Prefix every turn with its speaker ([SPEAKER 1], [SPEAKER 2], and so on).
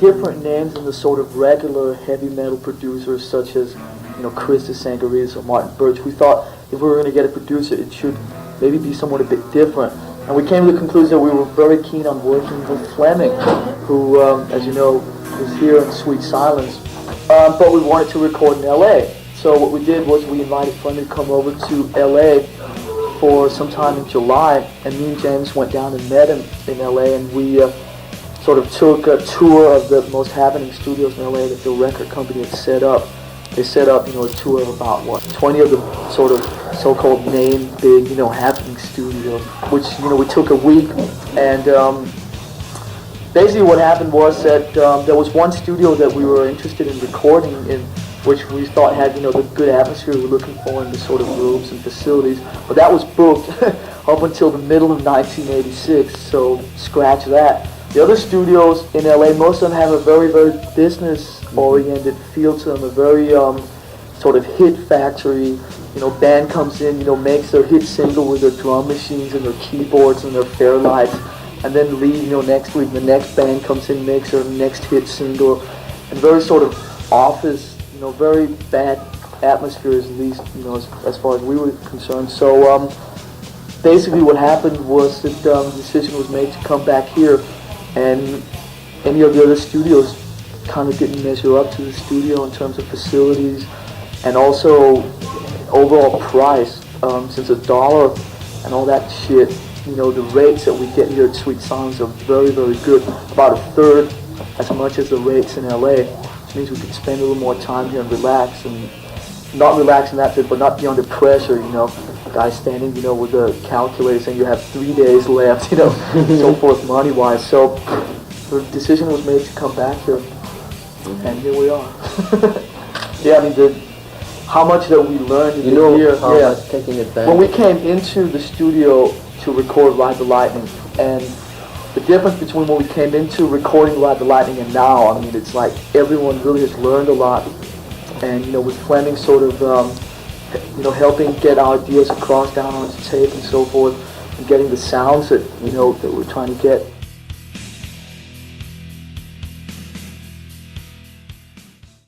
[SPEAKER 1] different names than the sort of regular heavy metal producers such as, Chris Sangarides or Martin Birch. We thought if we were going to get a producer, it should maybe be someone a bit different. And we came to the conclusion that we were very keen on working with Flemming, who, as you know, is here in Sweet Silence. But we wanted to record in LA. So what we did was we invited Flemming to come over to LA for some time in July, and me and James went down and met him in LA, and we sort of took a tour of the most happening studios in LA that the record company had set up. They set up, a tour of about, 20 of the sort of so-called name big, happening studios, which, we took a week, and basically what happened was that there was one studio that we were interested in recording in, which we thought had, the good atmosphere we were looking for in the sort of rooms and facilities, but that was booked up until the middle of 1986, so scratch that. The other studios in LA, most of them have a very, very business-oriented feel to them, a very sort of hit factory. Band comes in, makes their hit single with their drum machines and their keyboards and their fairlights, and then leave, next week. The next band comes in, makes their next hit single, and very sort of office, very bad atmosphere, at least, as far as we were concerned. So basically what happened was that the decision was made to come back here, and any of the other studios kind of didn't measure up to the studio in terms of facilities and also overall price, since $1 and all that shit, the rates that we get here at Sweet Silence are very, very good, about a third as much as the rates in LA, which means we could spend a little more time here and relax, and not relax in that bit, but not be under pressure, a guy standing, with a calculator saying you have 3 days left, so forth money-wise. So the decision was made to come back here, and here we are. Yeah, I mean, how much that we learned in the year.
[SPEAKER 2] Yeah, taking it back.
[SPEAKER 1] When we came into the studio to record Ride the Lightning, and the difference between when we came into recording Ride the Lightning and now, I mean, it's like everyone really has learned a lot, and with Flemming sort of helping get our ideas across down onto tape and so forth, and getting the sounds that that we're trying to get